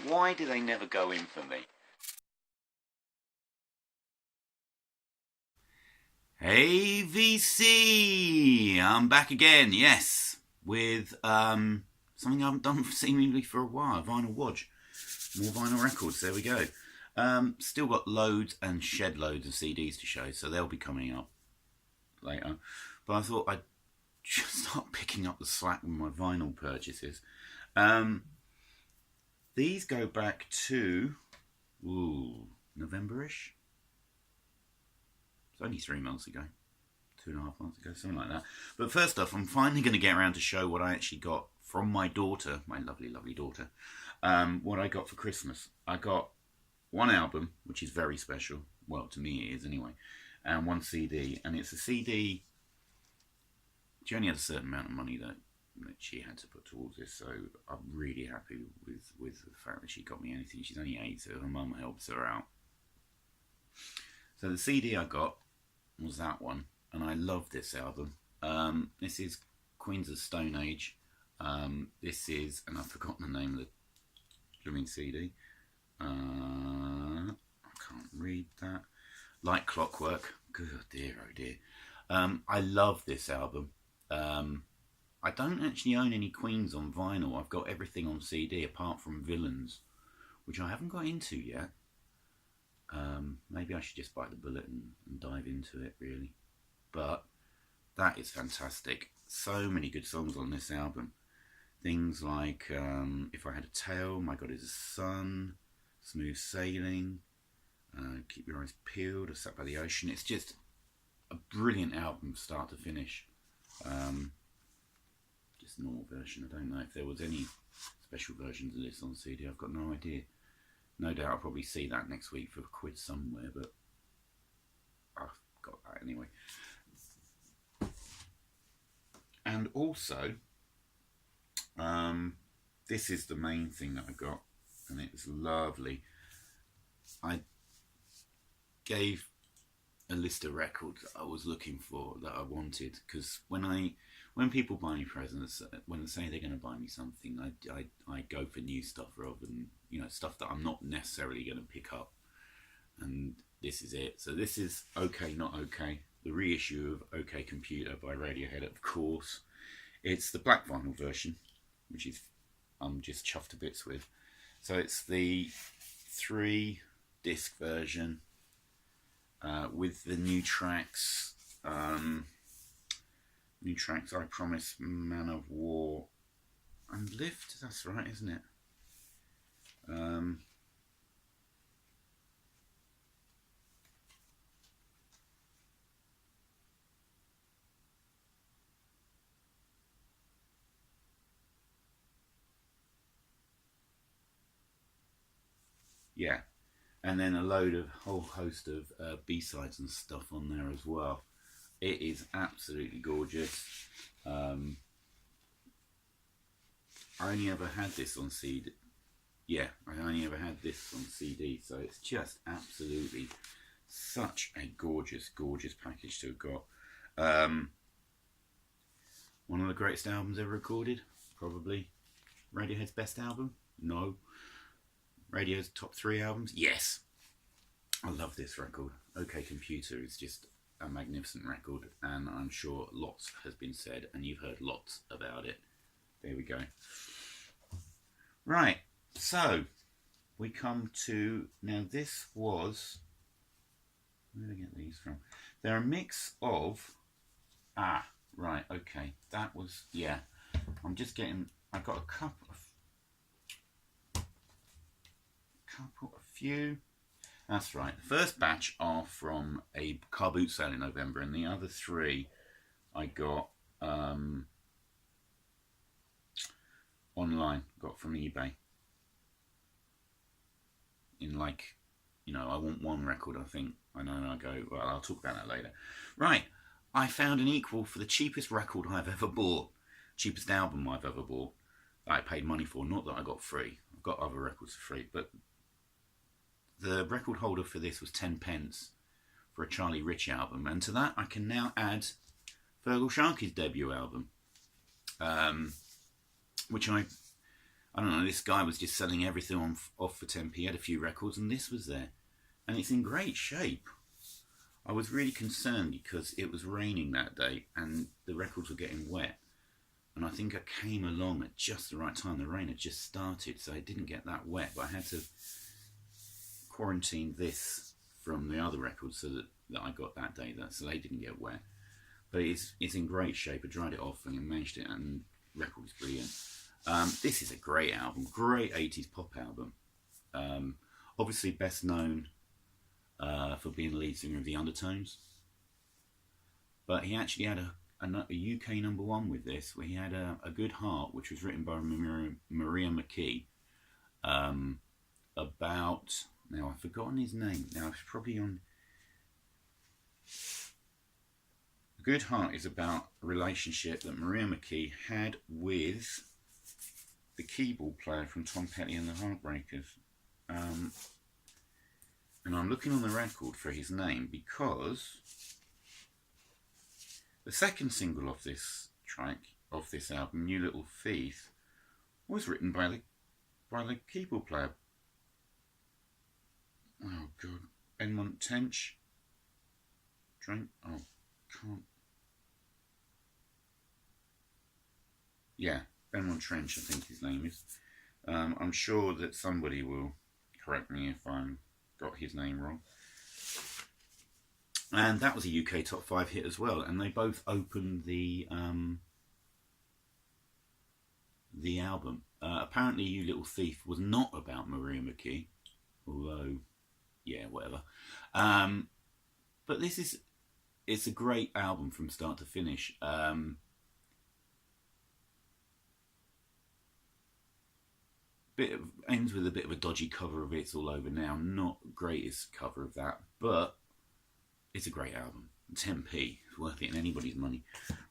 Why do they never go in for me? Hey VC, I'm back again, yes, with something I haven't done seemingly for a while, vinyl Wodge. More vinyl records, there we go. Still got loads and shed loads of CDs to show, so they'll be coming up later. But I thought I'd just start picking up the slack with my vinyl purchases. These go back to November-ish. It's only 3 months ago, 2.5 months ago, something like that. But first off, I'm finally going to get around to show what I actually got from my daughter, my lovely, lovely daughter, what I got for Christmas. I got one album, which is very special. Well, to me it is anyway. And one CD. And it's a CD. She only had a certain amount of money that she had to put towards this. So I'm really happy with the fact that she got me anything. She's only 8, so her mum helps her out. So the CD I got was that one, and I love this album. This is Queens of Stone Age. This is, and I've forgotten the name of the blooming CD. I can't read that. Like Clockwork. Good dear, oh dear. I love this album. I don't actually own any Queens on vinyl. I've got everything on CD apart from Villains, which I haven't got into yet. Maybe I should just bite the bullet and dive into it, really. But that is fantastic. So many good songs on this album. Things like If I Had a Tail, My God Is a Sun, Smooth Sailing, Keep Your Eyes Peeled, I Sat by the Ocean. It's just a brilliant album start to finish. Just a normal version. I don't know if there was any special versions of this on CD. I've got no idea. No doubt I'll probably see that next week for a quid somewhere, but I've got that anyway. And also, this is the main thing that I got, and it's lovely. I gave a list of records that I was looking for, that I wanted, because when people buy me presents, when they say they're going to buy me something, I go for new stuff rather than, stuff that I'm not necessarily going to pick up. And this is it. So this is OK Not OK, the reissue of OK Computer by Radiohead, of course. It's the black vinyl version, which is I'm just chuffed to bits with. So it's the 3-disc version with the new tracks. New tracks, I Promise, Man of War, and Lift. That's right, isn't it? Yeah, and then a whole host of B-sides and stuff on there as well. It is absolutely gorgeous. I only ever had this on CD. Yeah, I only ever had this on CD, so it's just absolutely such a gorgeous, gorgeous package to have got. One of the greatest albums ever recorded, probably. Radiohead's best album? No. Radio's top 3 albums? Yes. I love this record. OK Computer is just a magnificent record, and I'm sure lots has been said, and you've heard lots about it. There we go. Right, so we come to, now this was, where did I get these from? They're a mix of, right, okay, that was, yeah, I've got a few. That's right. The first batch are from a car boot sale in November, and the other 3 I got online, got from eBay. In I want one record, I think. I know, and I go, well, I'll talk about that later. Right, I found an equal for the cheapest record I've ever bought, cheapest album I've ever bought, that I paid money for, not that I got free. I've got other records for free, but the record holder for this was 10p for a Charlie Rich album, and to that I can now add Feargal Sharkey's debut album, which I I don't know, this guy was just selling everything off for 10p. He had a few records and this was there. And it's in great shape. I was really concerned because it was raining that day and the records were getting wet. And I think I came along at just the right time. The rain had just started, so it didn't get that wet. But I had to quarantine this from the other records so that I got that day, so they didn't get wet. But it's in great shape. I dried it off and I managed it, and the record is brilliant. This is a great album, great 80s pop album. Obviously best known for being the lead singer of the Undertones. But he actually had a UK #1 with this, where he had a Good Heart, which was written by Maria McKee, about, now I've forgotten his name, now it's probably on, Good Heart is about a relationship that Maria McKee had with the keyboard player from Tom Petty and the Heartbreakers. And I'm looking on the record for his name because the second single of this track, of this album, New Little Thief, was written by the keyboard player. Oh god, Benmont Tench. Yeah, Benmont Trench, I think his name is. I'm sure that somebody will correct me if I've got his name wrong. And that was a UK top 5 hit as well, and they both opened the album. Apparently You Little Thief was not about Maria McKee, although, yeah, whatever. But it's a great album from start to finish. Ends with a bit of a dodgy cover of It's All Over Now. Not the greatest cover of that, but it's a great album. 10p, it's worth it in anybody's money.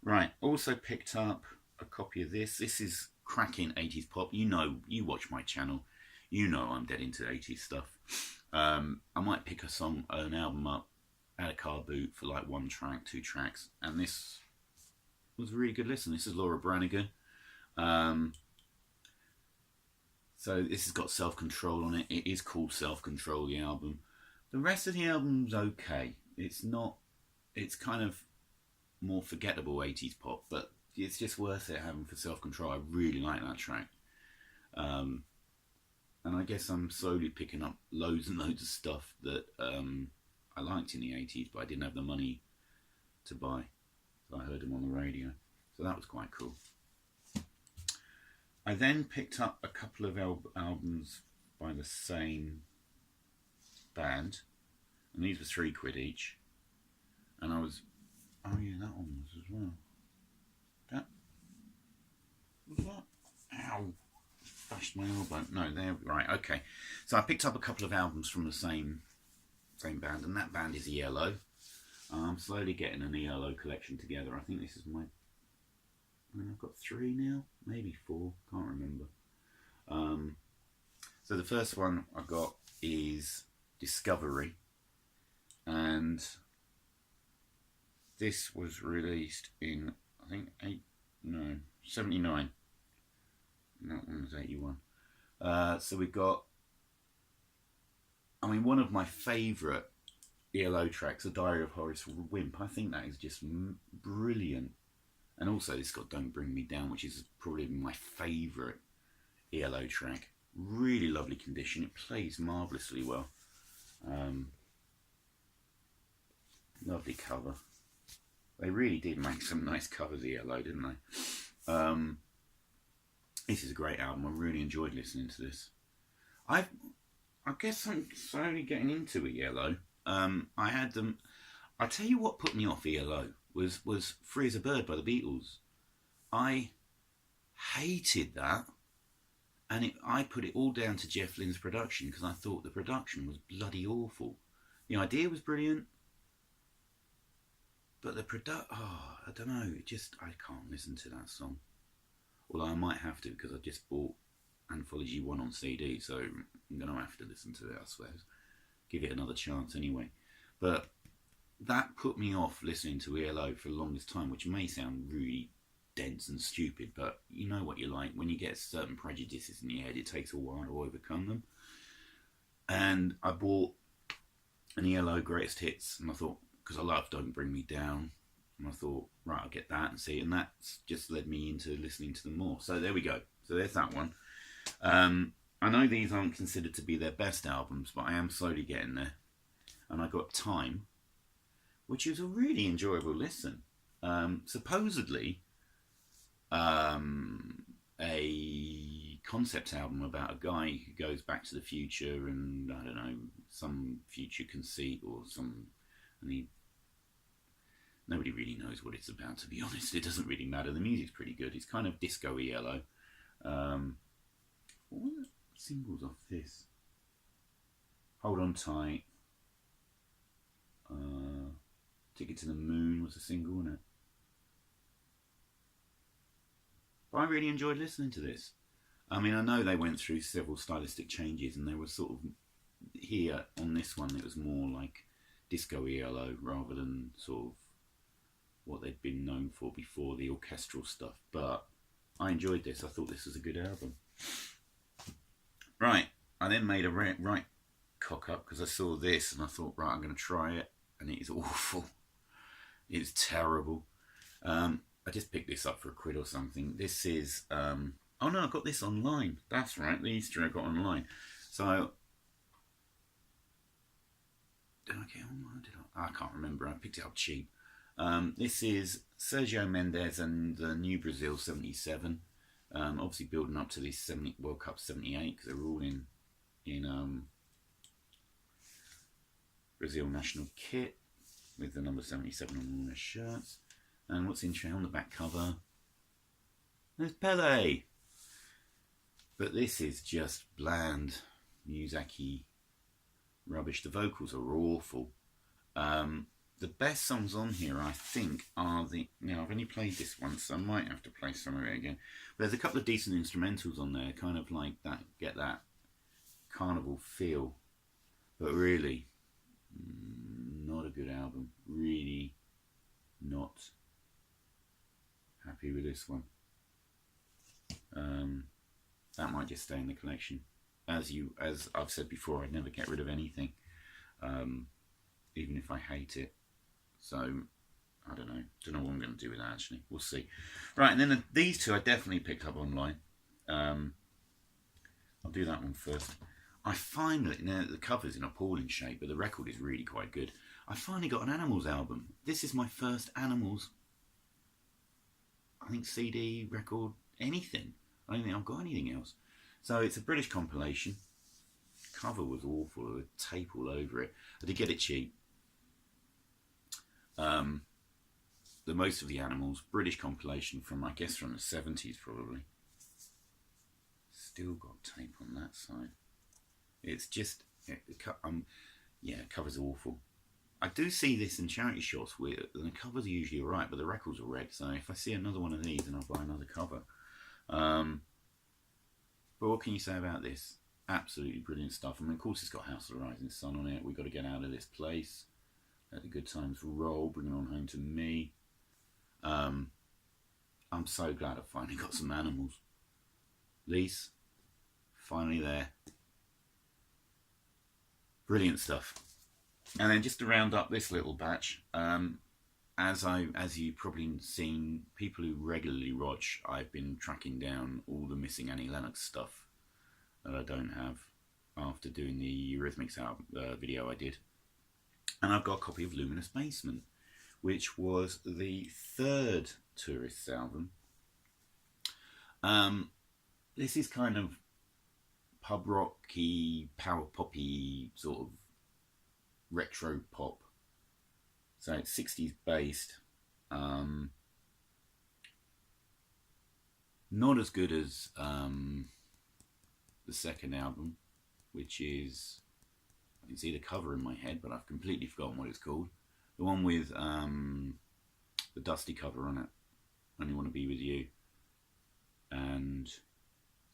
Right, also picked up a copy of this. This is cracking 80s pop. You know, you watch my channel, you know I'm dead into 80s stuff. I might pick an album up at a car boot for like 1 track, 2 tracks, and this was a really good listen. This is Laura Branigan. So this has got Self-Control on it. It is called Self-Control, the album. The rest of the album's okay. It's not, it's kind of more forgettable 80s pop, but it's just worth it having for Self-Control. I really like that track. And I guess I'm slowly picking up loads and loads of stuff that I liked in the 80s, but I didn't have the money to buy. So I heard them on the radio. So that was quite cool. I then picked up a couple of albums by the same band, and these were £3 each. And I was, oh yeah, that one was as well. That was that. Ow! Bashed my elbow. No, there. Right. Okay. So I picked up a couple of albums from the same band, and that band is ELO. I'm slowly getting an ELO collection together. I think this is my. I've got 3 now, maybe 4, can't remember. So the first one I got is Discovery, and this was released in, I think, 79. That one was 81. So we got, I mean, one of my favourite ELO tracks, A Diary of Horace Wimp. I think that is just brilliant. And also it's got Don't Bring Me Down, which is probably my favourite ELO track. Really lovely condition. It plays marvellously well. Lovely cover. They really did make some nice covers, ELO, didn't they? This is a great album. I really enjoyed listening to this. I guess I'm slowly getting into ELO. I had them. I tell you what put me off ELO was Free as a Bird by the Beatles. I hated that, and I put it all down to Jeff Lynne's production, because I thought the production was bloody awful. The idea was brilliant, but the I don't know, I can't listen to that song. Although I might have to, because I just bought Anthology 1 on CD, so I'm going to have to listen to it, I suppose. Give it another chance anyway. But that put me off listening to ELO for the longest time, which may sound really dense and stupid, but you know what you're like. When you get certain prejudices in your head, it takes a while to overcome them. And I bought an ELO Greatest Hits, and I thought, because I love Don't Bring Me Down, and I thought, right, I'll get that and see, and that's just led me into listening to them more. So there we go. So there's that one. I know these aren't considered to be their best albums, but I am slowly getting there. And I got Time, which is a really enjoyable listen. Supposedly, a concept album about a guy who goes back to the future and, I don't know, some future conceit or some... And nobody really knows what it's about, to be honest. It doesn't really matter. The music's pretty good. It's kind of disco yellow. What were the singles off this? Hold On Tight. Ticket to the Moon was a single, wasn't it? But I really enjoyed listening to this. I mean, I know they went through several stylistic changes, and they were sort of... Here, on this one, it was more like disco yellow rather than sort of what they'd been known for before, the orchestral stuff. But I enjoyed this. I thought this was a good album. Right, I then made a right cock up because I saw this and I thought, right, I'm going to try it, and it is awful. It's terrible. I just picked this up for £1 or something. This is, oh no, I got this online. That's right, the Easter I got online. So, did I get it online? I can't remember. I picked it up cheap. This is Sergio Mendes and the New Brazil 77. Obviously building up to this World Cup 78 because they were all in Brazil national kit with the number 77 on all their shirts. And what's interesting on the back cover, there's Pele. But this is just bland Miyazaki rubbish. The vocals are awful. The best songs on here, I think, are the... Now, I've only played this once, so I might have to play some of it again. But there's a couple of decent instrumentals on there, kind of like that, get that carnival feel. But really, not a good album. Really not happy with this one. That might just stay in the collection. As I've said before, I'd never get rid of anything, even if I hate it. So, I don't know what I'm going to do with that, actually. We'll see. Right, and then these two I definitely picked up online. I'll do that one first. I finally, now the cover's in appalling shape, but the record is really quite good. I finally got an Animals album. This is my first Animals, I think, CD, record, anything. I don't think I've got anything else. So it's a British compilation. Cover was awful, with tape all over it. I did get it cheap. The most of the Animals, British compilation from, I guess, from the 70s probably. Still got tape on that side. It's just, yeah, cover's awful. I do see this in charity shops where the covers are usually alright, but the records are red. So if I see another one of these, then I'll buy another cover. But what can you say about this? Absolutely brilliant stuff. I mean, of course, it's got House of the Rising Sun on it. We've got to get out of this place. Let the good times roll. Bring it on home to me. I'm so glad I finally got some Animals. Lise, finally there. Brilliant stuff. And then just to round up this little batch, as you've probably seen, people who regularly watch, I've been tracking down all the missing Annie Lennox stuff that I don't have after doing the Eurythmics video I did. And I've got a copy of Luminous Basement, which was the third Tourists album. This is kind of pub rocky, power poppy, sort of retro pop. So it's 60s based. Not as good as the second album, which is, I can see the cover in my head, but I've completely forgotten what it's called. The one with the dusty cover on it. Only Want to Be With You. And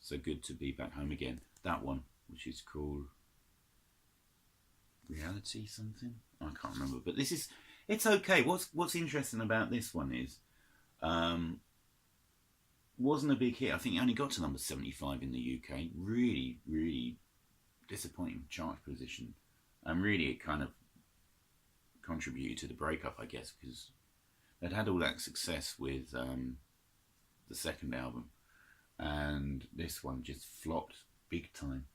So Good to Be Back Home Again. That one, which is called Reality something? I can't remember. But this is, it's okay. What's interesting about this one is wasn't a big hit. I think it only got to number 75 in the UK. Really, really disappointing chart position. And really it kind of contributed to the breakup, I guess, because they'd had all that success with the second album. And this one just flopped big time.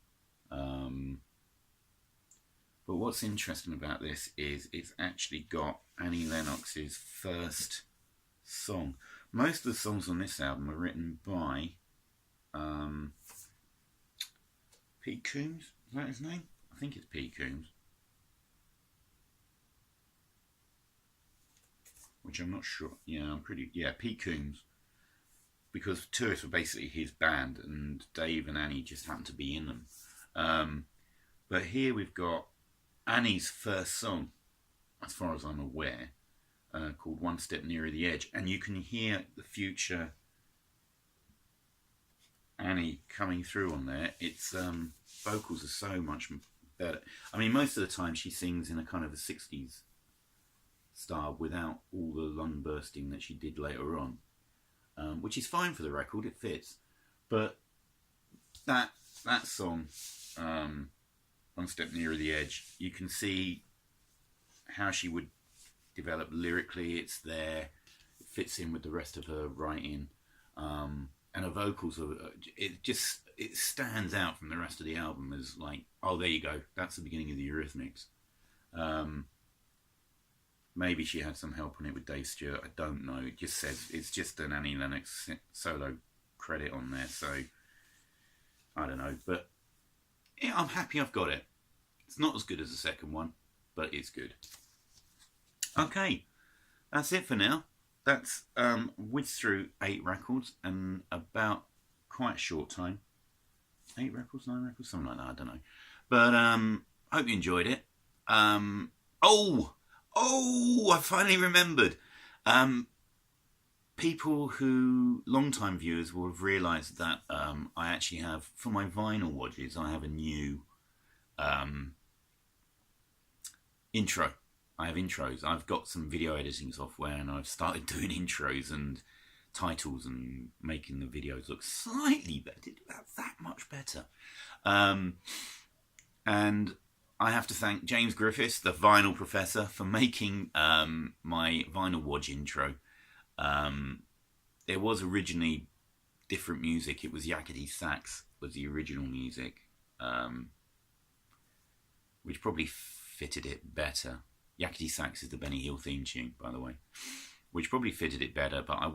But what's interesting about this is it's actually got Annie Lennox's first song. Most of the songs on this album are written by Pete Coombs. Is that his name? I think it's Pete Coombs. Which I'm not sure. Yeah, Pete Coombs. Because Tourists were basically his band, and Dave and Annie just happened to be in them. But here we've got Annie's first song, as far as I'm aware, called One Step Nearer the Edge. And you can hear the future Annie coming through on there. Its vocals are so much better. I mean, most of the time she sings in a kind of a 60s style without all the lung bursting that she did later on. Which is fine for the record, it fits. But that song, One Step Nearer the Edge, you can see how she would develop lyrically. It's there, it fits in with the rest of her writing, and her vocals are, it stands out from the rest of the album as like, oh, there you go, that's the beginning of the Eurythmics. Maybe she had some help on it with Dave Stewart, I don't know. It just says it's just an Annie Lennox solo credit on there, so I don't know. But yeah, I'm happy I've got it. It's not as good as the second one, but it's good. Okay, that's it for now. That's whizzed through 8 records in about quite a short time. 8 records, 9 records, something like that, I don't know. But I hope you enjoyed it. Oh, I finally remembered. People who, long-time viewers, will have realised that I actually have, for my vinyl Wodges, I have a new intro. I have intros. I've got some video editing software and I've started doing intros and titles and making the videos look slightly better, that much better. And I have to thank James Griffiths, the vinyl professor, for making my vinyl Wodge intro. There was originally different music. It was Yakety Sax was the original music, which probably fitted it better. Yakety Sax is the Benny Hill theme tune, by the way, which probably fitted it better. But I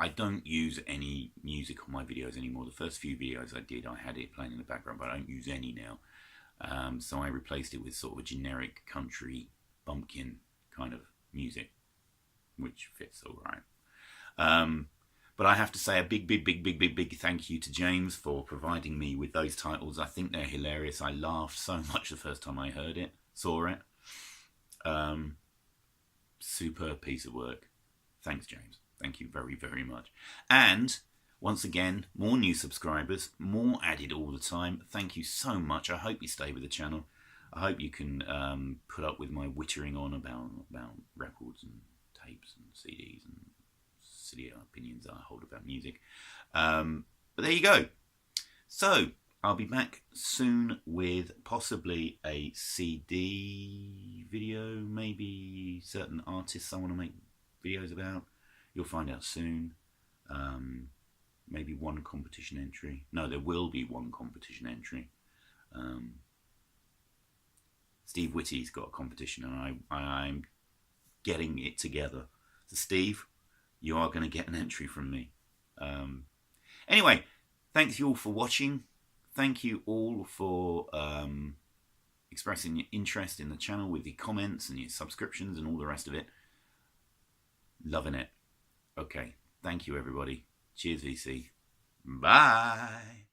don't use any music on my videos anymore. The first few videos I did, I had it playing in the background, but I don't use any now. So I replaced it with sort of a generic country bumpkin kind of music, which fits all right. But I have to say a big thank you to James for providing me with those titles. I think they're hilarious. I laughed so much the first time I saw it. Superb piece of work. Thanks, James. Thank you very, very much. And once again, more new subscribers, more added all the time. Thank you so much. I hope you stay with the channel. I hope you can put up with my wittering on about records and tapes and CDs and silly opinions I hold about music. But there you go. So I'll be back soon with possibly a CD video, maybe certain artists I want to make videos about. You'll find out soon. Maybe one competition entry. No, there will be one competition entry. Steve Whitty's got a competition and I'm getting it together. So Steve, you are going to get an entry from me. Anyway, thanks you all for watching. Thank you all for expressing your interest in the channel with your comments and your subscriptions and all the rest of it. Loving it. Okay, thank you everybody. Cheers VC. Bye.